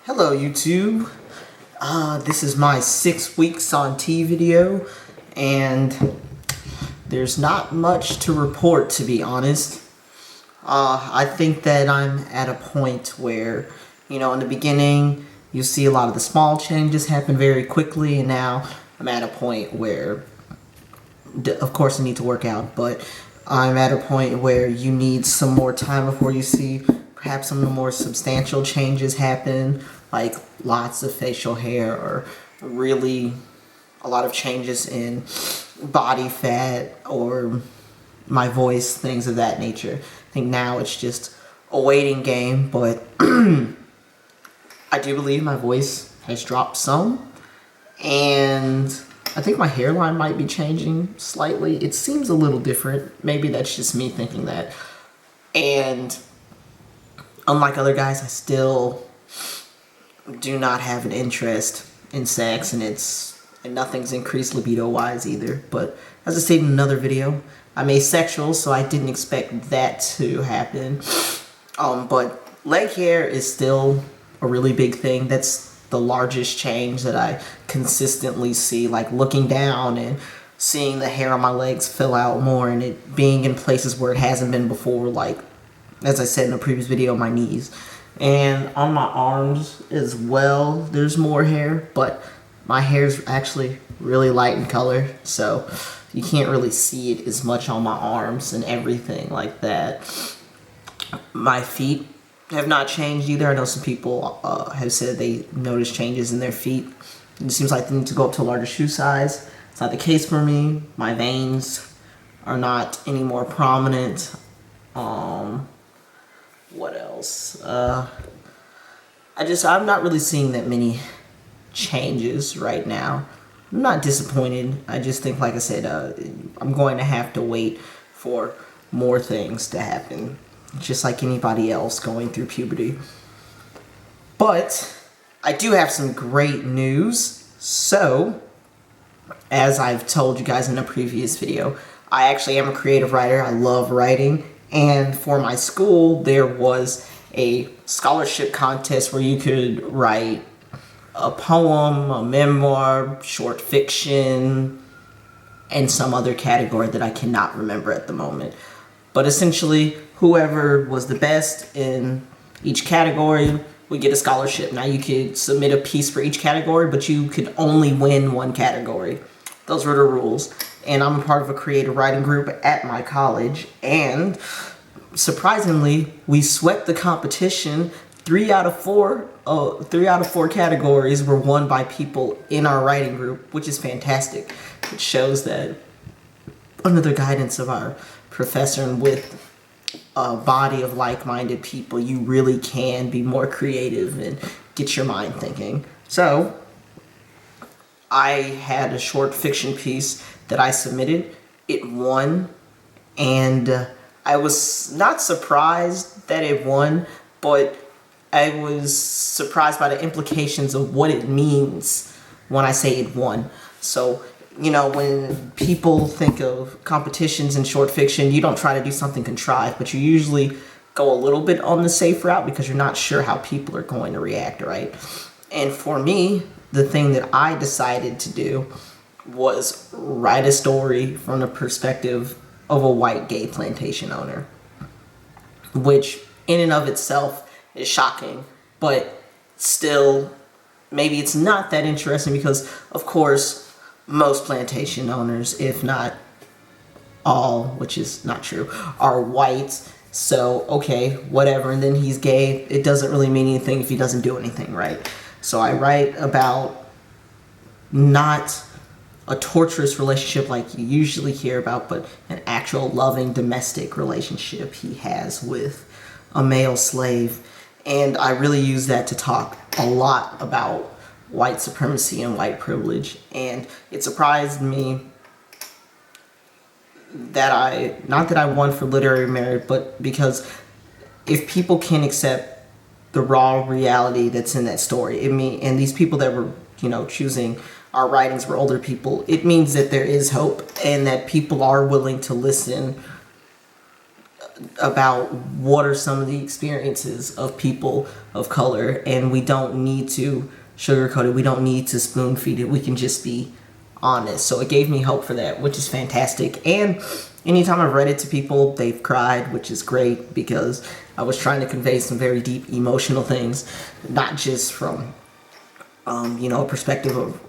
Hello YouTube, this is my 6 weeks on T video, and there's not much to report, to be honest. I think that I'm at a point where, in the beginning you see a lot of the small changes happen very quickly, and now I'm at a point where, of course I need to work out, but I'm at a point where you need some more time before you see perhaps some of the more substantial changes happen, like lots of facial hair or really a lot of changes in body fat or my voice, things of that nature. I think now it's just a waiting game, but I do believe my voice has dropped some, and I think my hairline might be changing slightly. It seems a little different. Maybe that's just me thinking that. And unlike other guys, I still do not have an interest in sex, and nothing's increased libido-wise either. But as I stated in another video, I'm asexual, so I didn't expect that to happen. But leg hair is still a really big thing. That's the largest change that I consistently see, like looking down and seeing the hair on my legs fill out more, and it being in places where it hasn't been before, like, as I said in a previous video, my knees. And on my arms as well, there's more hair, but my hair's actually really light in color, so you can't really see it as much on my arms and everything like that. My feet have not changed either. I know some people have said they noticed changes in their feet. It seems like they need to go up to a larger shoe size. It's not the case for me. My veins are not any more prominent. What else? I'm not really seeing that many changes right now. I'm not disappointed. I just think, like I said, I'm going to have to wait for more things to happen, just like anybody else going through puberty. But I do have some great news. So, as I've told you guys in a previous video, I actually am a creative writer. I love writing. And for my school, there was a scholarship contest where you could write a poem, a memoir, short fiction, and some other category that I cannot remember at the moment. But essentially, whoever was the best in each category would get a scholarship. Now, you could submit a piece for each category, but you could only win one category. Those were the rules. And I'm a part of a creative writing group at my college, and surprisingly, we swept the competition. 3 out of 4 categories were won by people in our writing group, which is fantastic. It shows that under the guidance of our professor and with a body of like-minded people, you really can be more creative and get your mind thinking. So I had a short fiction piece that I submitted. It won, and I was not surprised that it won, but I was surprised by the implications of what it means when I say it won. So, when people think of competitions in short fiction, you don't try to do something contrived, but you usually go a little bit on the safe route because you're not sure how people are going to react, right? And for me, the thing that I decided to do was write a story from the perspective of a white gay plantation owner, which in and of itself is shocking, but still, maybe it's not that interesting because, of course, most plantation owners, if not all, which is not true, are white. So, okay, whatever, and then he's gay. It doesn't really mean anything if he doesn't do anything, right? So I write about not a torturous relationship like you usually hear about, but an actual loving domestic relationship he has with a male slave. And I really use that to talk a lot about white supremacy and white privilege. And it surprised me that not that I won for literary merit, but because if people can accept the raw reality that's in that story, and these people that were, choosing our writings were older people, it means that there is hope and that people are willing to listen about what are some of the experiences of people of color, and we don't need to sugarcoat it. We don't need to spoon feed it. We can just be honest. So it gave me hope for that, which is fantastic. And anytime I've read it to people, they've cried, which is great, because I was trying to convey some very deep emotional things, not just from a perspective of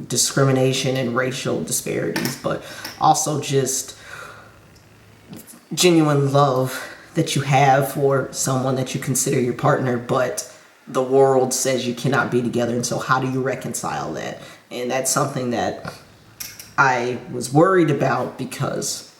discrimination and racial disparities, but also just genuine love that you have for someone that you consider your partner, but the world says you cannot be together. And so how do you reconcile that? And that's something that I was worried about, because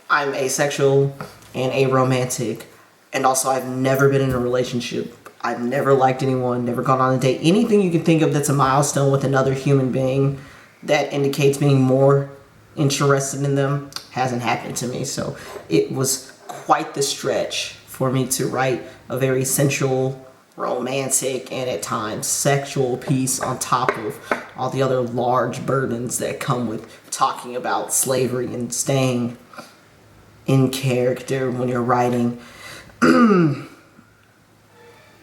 I'm asexual and aromantic, and also I've never been in a relationship. I've never liked anyone, never gone on a date. Anything you can think of that's a milestone with another human being that indicates being more interested in them hasn't happened to me. So it was quite the stretch for me to write a very sensual, romantic, and at times sexual piece on top of all the other large burdens that come with talking about slavery and staying in character when you're writing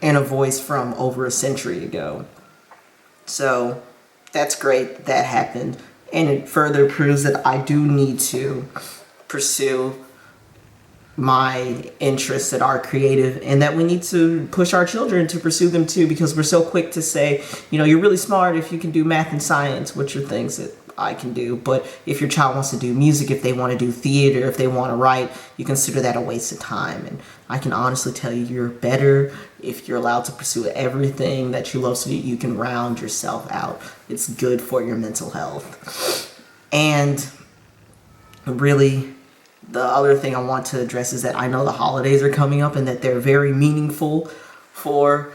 and a voice from over a century ago. So that's great that happened, and it further proves that I do need to pursue my interests that are creative, and that we need to push our children to pursue them too, because we're so quick to say, you're really smart if you can do math and science, which are things that I can do. But if your child wants to do music, if they want to do theater, if they want to write, you consider that a waste of time. And I can honestly tell you, you're better if you're allowed to pursue everything that you love, so that you can round yourself out. It's good for your mental health. And really, the other thing I want to address is that I know the holidays are coming up, and that they're very meaningful for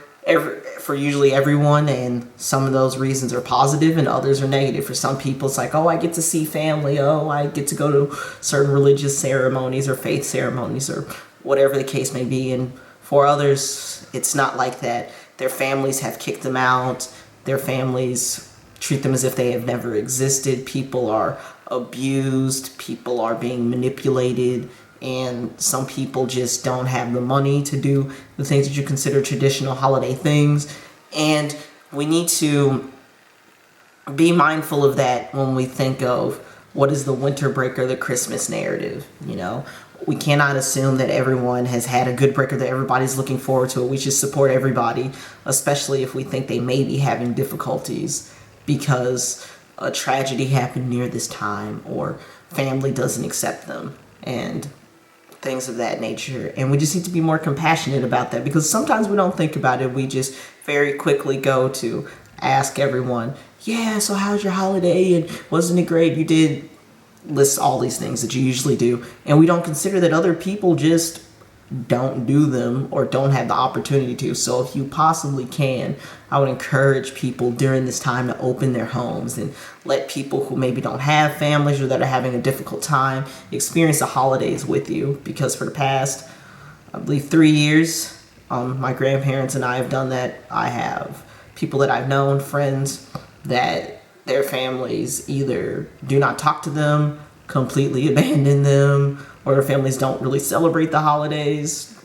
usually everyone, and some of those reasons are positive and others are negative. For some people, it's like, oh, I get to see family, oh, I get to go to certain religious ceremonies or faith ceremonies or whatever the case may be. And for others, it's not like that. Their families have kicked them out. Their families treat them as if they have never existed. People are abused. People are being manipulated. And some people just don't have the money to do the things that you consider traditional holiday things. And we need to be mindful of that when we think of what is the winter break or the Christmas narrative. We cannot assume that everyone has had a good break or that everybody's looking forward to it. We should support everybody, especially if we think they may be having difficulties because a tragedy happened near this time or family doesn't accept them and things of that nature. And we just need to be more compassionate about that, because sometimes we don't think about it. We just very quickly go to ask everyone, yeah, so how's your holiday? And wasn't it great? You did list all these things that you usually do. And we don't consider that other people just don't do them or don't have the opportunity to. So if you possibly can, I would encourage people during this time to open their homes and let people who maybe don't have families or that are having a difficult time experience the holidays with you. Because for the past, I believe, 3 years, my grandparents and I have done that. I have people that I've known, friends, that their families either do not talk to them, completely abandon them, or their families don't really celebrate the holidays,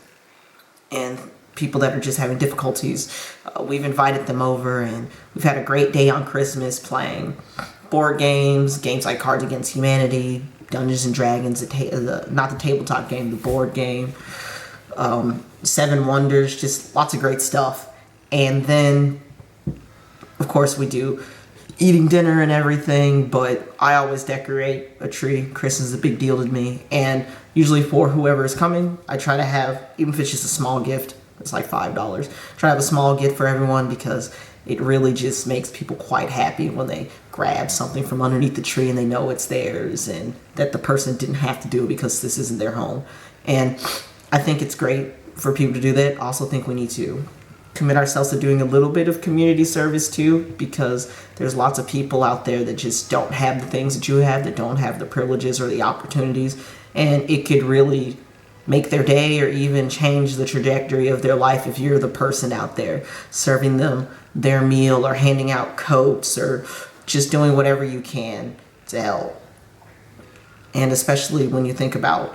and people that are just having difficulties. We've invited them over, and we've had a great day on Christmas playing board games like Cards Against Humanity, Dungeons and Dragons, not the tabletop game, the board game, Seven Wonders, just lots of great stuff. And then, of course, we do eating dinner and everything, but I always decorate a tree. Christmas is a big deal to me, and usually for whoever is coming, I try to have, even if it's just a small gift, it's like $5, try to have a small gift for everyone, because it really just makes people quite happy when they grab something from underneath the tree and they know it's theirs and that the person didn't have to do it because this isn't their home. And I think it's great for people to do that. I also think we need to commit ourselves to doing a little bit of community service too, because there's lots of people out there that just don't have the things that you have, that don't have the privileges or the opportunities, and it could really make their day or even change the trajectory of their life if you're the person out there serving them their meal or handing out coats or just doing whatever you can to help. And especially when you think about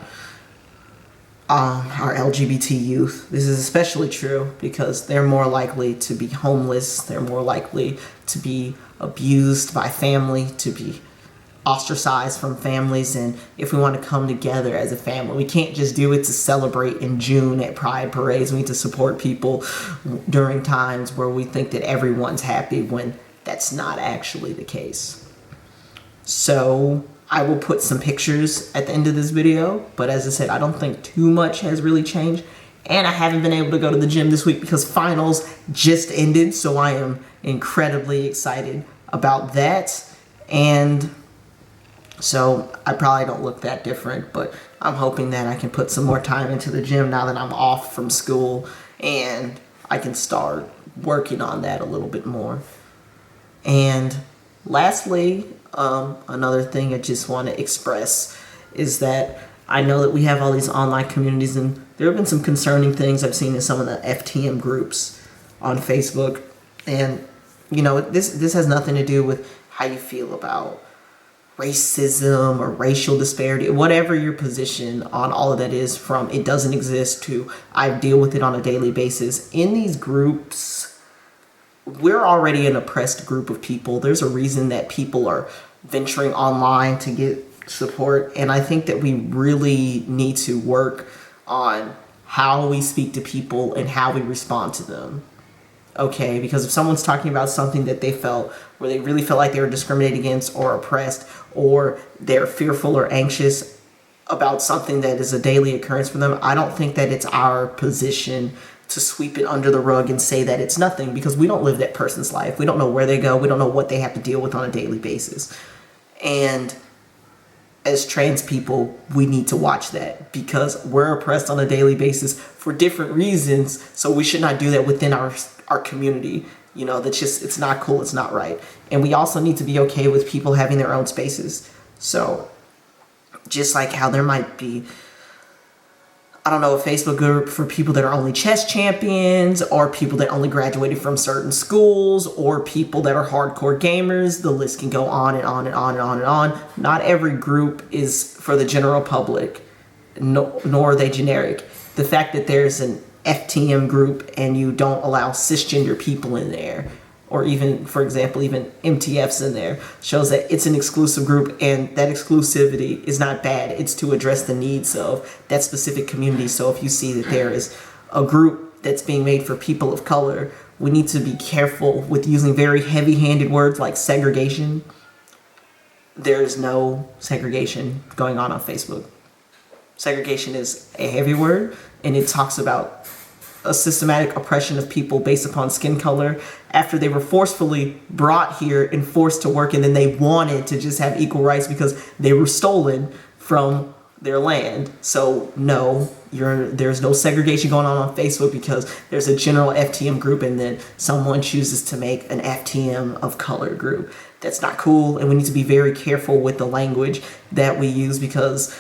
our LGBT youth. This is especially true because they're more likely to be homeless, they're more likely to be abused by family, to be ostracized from families. And if we want to come together as a family, we can't just do it to celebrate in June at pride parades. We need to support people during times where we think that everyone's happy when that's not actually the case. So I will put some pictures at the end of this video, but as I said, I don't think too much has really changed. And I haven't been able to go to the gym this week because finals just ended, so I am incredibly excited about that. And so I probably don't look that different, but I'm hoping that I can put some more time into the gym now that I'm off from school and I can start working on that a little bit more. And lastly, another thing I just want to express is that I know that we have all these online communities, and there have been some concerning things I've seen in some of the FTM groups on Facebook. And, you know, this has nothing to do with how you feel about racism or racial disparity, whatever your position on all of that is, from it doesn't exist to I deal with it on a daily basis. In these groups, we're already an oppressed group of people. There's a reason that people are venturing online to get support, and I think that we really need to work on how we speak to people and how we respond to them. Okay, because if someone's talking about something that they felt, where they really felt like they were discriminated against or oppressed, or they're fearful or anxious about something that is a daily occurrence for them, I don't think that it's our position to sweep it under the rug and say that it's nothing, because we don't live that person's life. We don't know where they go. We don't know what they have to deal with on a daily basis. And as trans people, we need to watch that because we're oppressed on a daily basis for different reasons. So we should not do that within our community. You know, that's just, it's not cool. It's not right. And we also need to be okay with people having their own spaces. So just like how there might be, I don't know, a Facebook group for people that are only chess champions, or people that only graduated from certain schools, or people that are hardcore gamers. The list can go on and on and on and on and on. Not every group is for the general public, nor are they generic. The fact that there's an FTM group and you don't allow cisgender people in there, or even, for example, even MTFs in there, shows that it's an exclusive group, and that exclusivity is not bad. It's to address the needs of that specific community. So if you see that there is a group that's being made for people of color, we need to be careful with using very heavy-handed words like segregation. There's no segregation going on Facebook. Segregation is a heavy word, and it talks about a systematic oppression of people based upon skin color after they were forcefully brought here and forced to work, and then they wanted to just have equal rights because they were stolen from their land. So no, there's no segregation going on Facebook because there's a general FTM group and then someone chooses to make an FTM of color group. That's not cool, and we need to be very careful with the language that we use, because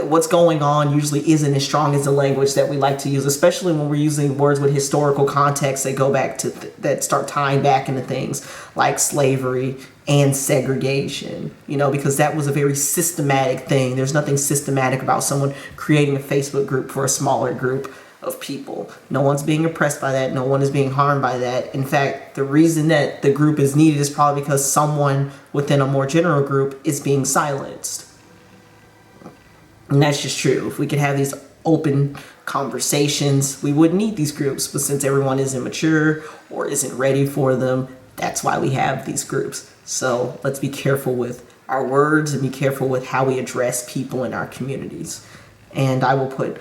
what's going on usually isn't as strong as the language that we like to use, especially when we're using words with historical context that go back to that start tying back into things like slavery and segregation, you know, because that was a very systematic thing. There's nothing systematic about someone creating a Facebook group for a smaller group of people. No one's being oppressed by that. No one is being harmed by that. In fact, the reason that the group is needed is probably because someone within a more general group is being silenced. And that's just true. If we could have these open conversations, we wouldn't need these groups. But since everyone is immature or isn't ready for them, that's why we have these groups. So let's be careful with our words and be careful with how we address people in our communities. And I will put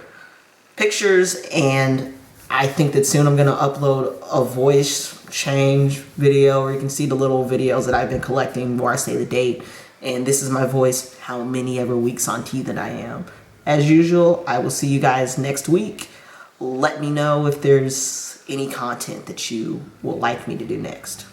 pictures, and I think that soon I'm going to upload a voice change video where you can see the little videos that I've been collecting where I say the date. And this is my voice, how many ever weeks on T that I am. As usual, I will see you guys next week. Let me know if there's any content that you would like me to do next.